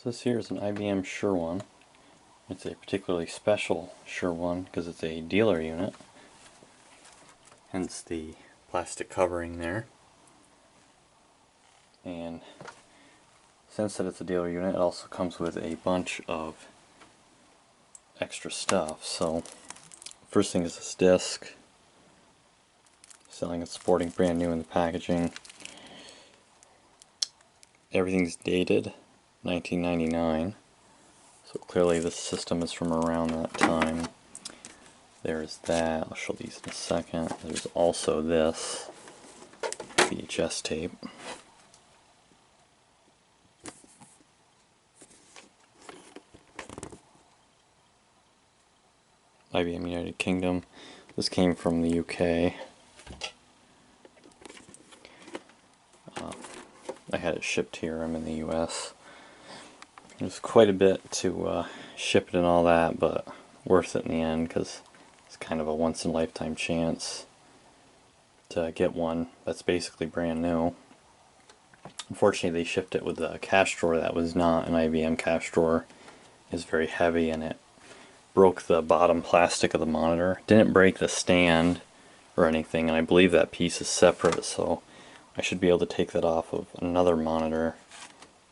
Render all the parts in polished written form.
So this here is an IBM SureOne. It's a particularly special SureOne because it's a dealer unit, hence the plastic covering there. And since that it's a dealer unit, it also comes with a bunch of extra stuff. So first thing is this disc, selling and sporting brand new in the packaging. Everything's dated 1999, so clearly this system is from around that time. There's that, I'll show these in a second. There's also this VHS tape. IBM United Kingdom. This came from the UK. I had it shipped here. I'm in the US. It was quite a bit to ship it and all that, but worth it in the end because it's kind of a once-in-a-lifetime chance to get one that's basically brand new. Unfortunately, they shipped it with a cash drawer that was not an IBM cash drawer. It's very heavy and it broke the bottom plastic of the monitor. Didn't break the stand or anything, and I believe that piece is separate, so I should be able to take that off of another monitor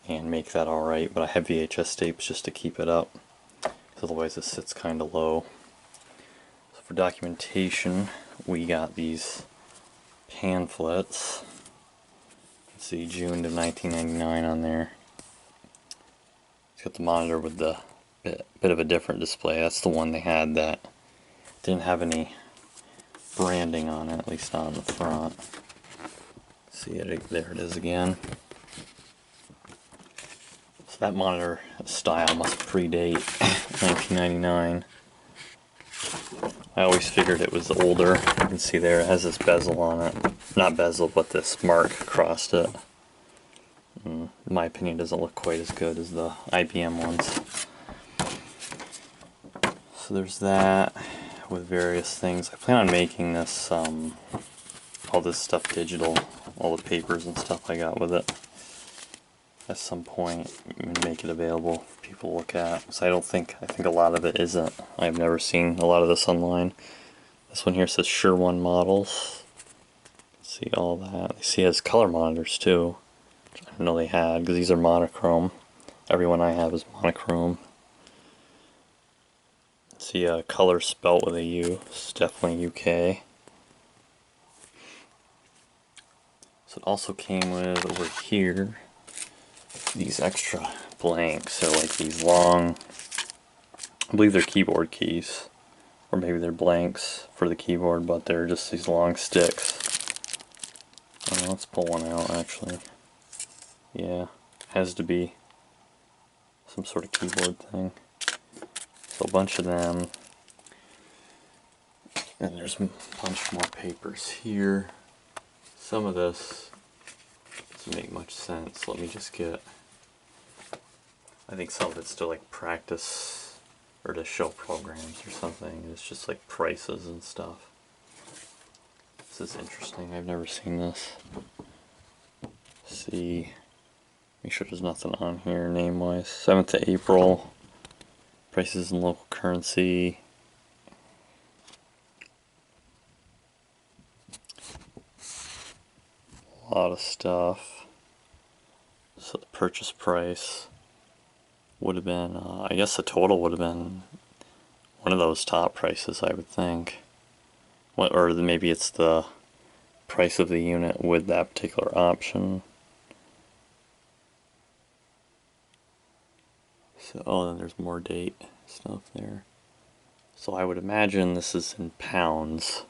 and make that alright, but I have VHS tapes just to keep it up, otherwise it sits kind of low. So for documentation, we got these pamphlets. Let's see, June of 1999 on there. It's got the monitor with the bit of a different display. That's the one they had that didn't have any branding on it, at least not on the front. See it, there it is again. So that monitor style must predate 1999. I always figured it was older. You can see there it has this bezel on it. Not bezel, but this mark across it. In my opinion, it doesn't look quite as good as the IBM ones. So there's that with various things. I plan on making this, all this stuff digital, all the papers and stuff I got with it at some point, and make it available for people to look at. So I think a lot of it isn't. I've never seen a lot of this online. This one here says SureOne models. See all that. You see it has color monitors too, which I didn't know they had, because these are monochrome. Every one I have is monochrome. See a color spelt with a U. It's definitely UK. So it also came with, over here, these extra blanks. So like these long, I believe they're keyboard keys, or maybe they're blanks for the keyboard, but they're just these long sticks. Let's pull one out actually. Yeah, has to be some sort of keyboard thing. So a bunch of them, and there's a bunch more papers here. Some of this doesn't make much sense. Let me just get, I think some of it's to like practice or to show programs or something. It's just like prices and stuff. This is interesting. I've never seen this. See, make sure there's nothing on here name wise. 7th of April. Prices in local currency. A lot of stuff. So the purchase price would have been, I guess the total would have been one of those top prices, I would think. Or maybe it's the price of the unit with that particular option. So, oh, then there's more date stuff there. So I would imagine this is in pounds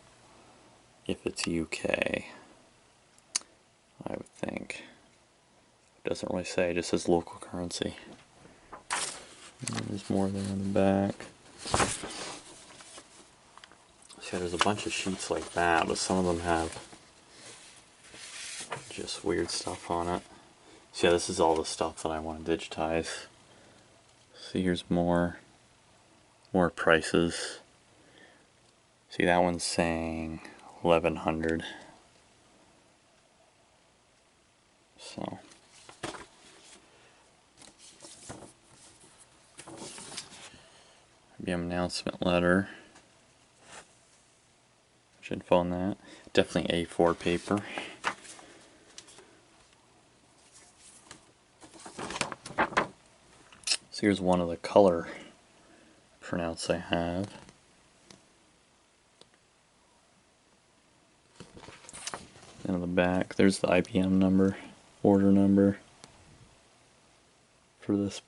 if it's UK. I would think. It doesn't really say, it just says local currency. And there's more there in the back. So there's a bunch of sheets like that, but some of them have just weird stuff on it. So yeah, this is all the stuff that I want to digitize. See, here's more prices. See, that one's saying 1100. So IBM announcement letter. Much info on that. Definitely A4 paper. So here's one of the color printouts I have. And on the back, there's the IBM number, order number for this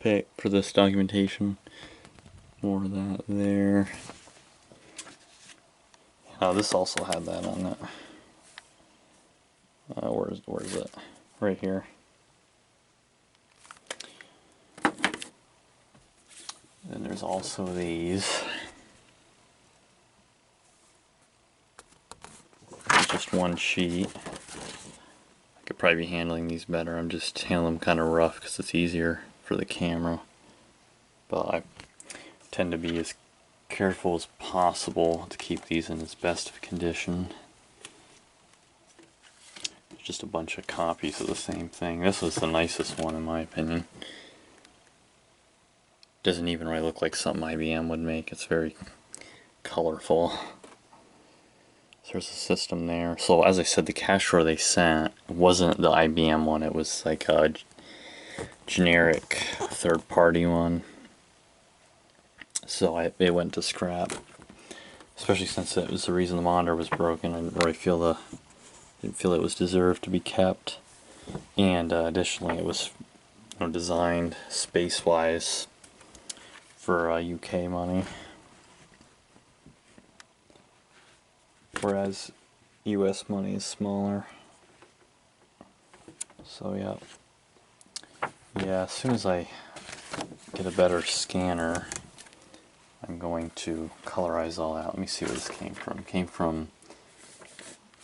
documentation. More of that there. Oh, this also had that on it. Where is it? Right here. Then there's also these. Just one sheet. I could probably be handling these better. I'm just handling them kind of rough because it's easier for the camera. But I tend to be as careful as possible to keep these in as best of condition. Just a bunch of copies of the same thing. This was the nicest one in my opinion. Doesn't even really look like something IBM would make. It's very colorful. So there's a system there. So as I said, the cache drawer they sent wasn't the IBM one. It was like a generic third-party one. So it went to scrap. Especially since it was the reason the monitor was broken. I didn't really didn't feel it was deserved to be kept. And additionally, it was designed space-wise for UK money. Whereas US money is smaller. So yeah, as soon as I get a better scanner, I'm going to colorize all out. Let me see where this came from. It came from,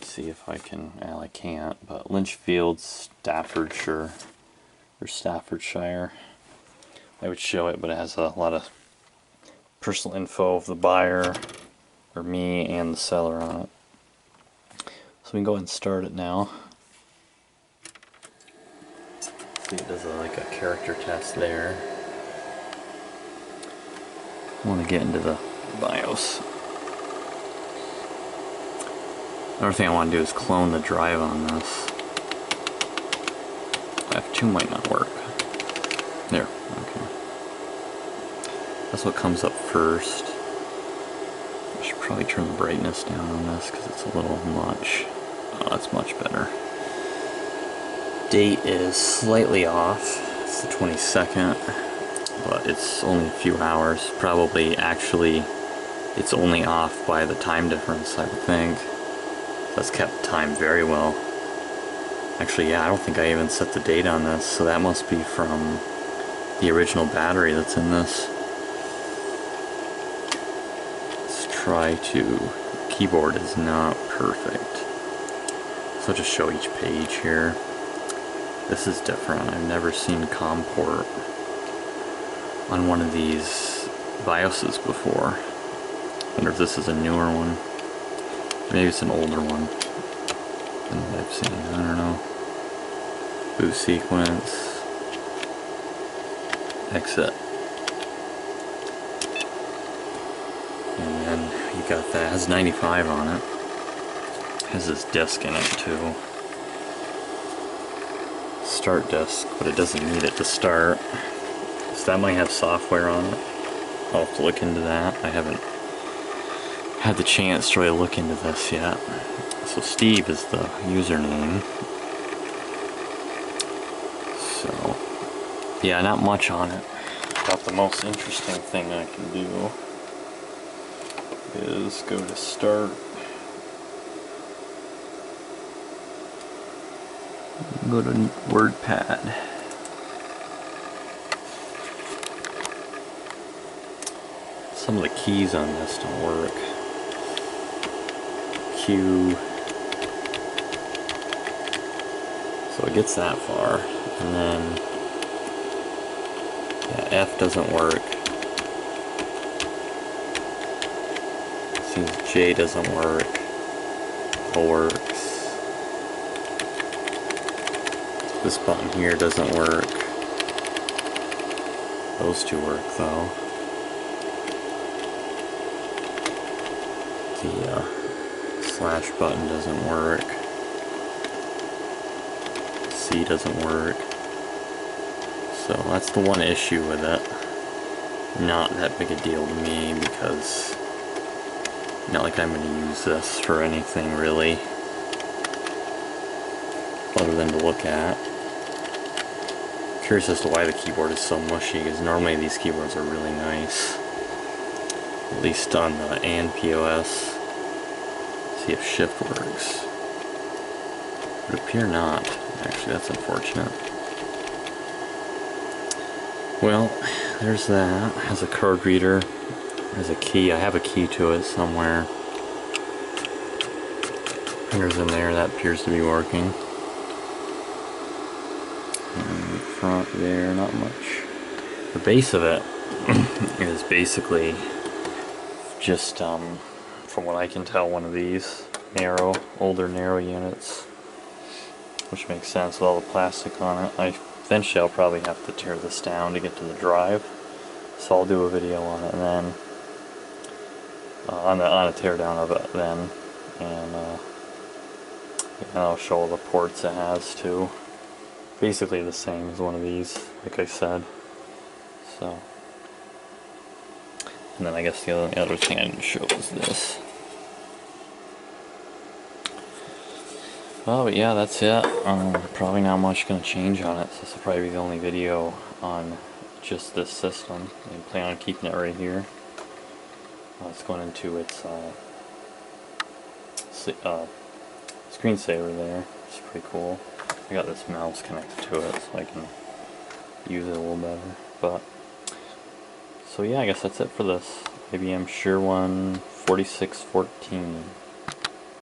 see if I can, well I can't, but Lichfield, Staffordshire, or Staffordshire. I would show it, but it has a lot of personal info of the buyer, or me, and the seller on it. So we can go ahead and start it now. See, it does like a character test there. I want to get into the BIOS. Another thing I want to do is clone the drive on this. F2 might not work. There, okay. That's what comes up first. I should probably turn the brightness down on this because it's a little much. Oh, that's much better. Date is slightly off. It's the 22nd, but it's only a few hours. Probably, actually, it's only off by the time difference, I would think. That's kept time very well. Actually, yeah, I don't think I even set the date on this, so that must be from the original battery that's in this. Let's try to... Keyboard is not perfect. So I'll just show each page here. This is different. I've never seen COM port on one of these BIOSes before. I wonder if this is a newer one. Maybe it's an older one than what I've seen. I don't know. Boot sequence. Exit. And then you got that. It has 95 on it. Has this disk in it too. Start disk, but it doesn't need it to start. So that might have software on it. I'll have to look into that. I haven't had the chance to really look into this yet. So Steve is the username. So yeah, not much on it. About the most interesting thing I can do is go to start. Go to WordPad. Some of the keys on this don't work. Q. So it gets that far, and then yeah, F doesn't work. Seems J doesn't work. O works. This button here doesn't work. Those two work though. the slash button doesn't work. C doesn't work. So that's the one issue with it. Not that big a deal to me because not like I'm going to use this for anything really other than to look at. Curious as to why the keyboard is so mushy, because normally these keyboards are really nice. At least on the AND POS. See if shift works. Would appear not. Actually, that's unfortunate. Well, there's that. Has a card reader. Has a key. I have a key to it somewhere. Printer's in there. That appears to be working. And front there, not much. The base of it is basically just, from what I can tell, one of these older narrow units, which makes sense with all the plastic on it. Eventually I'll probably have to tear this down to get to the drive, so I'll do a video on it and then on a tear down of it then, and I'll show all the ports it has too. Basically the same as one of these, like I said. So, and then I guess the other thing I didn't show was this. Well, but yeah, that's it. Probably not much going to change on it, so this will probably be the only video on just this system. I plan on keeping it right here. It's going into its screensaver there. It's pretty cool. I got this mouse connected to it so I can use it a little better. But so yeah, I guess that's it for this IBM SureOne 4614.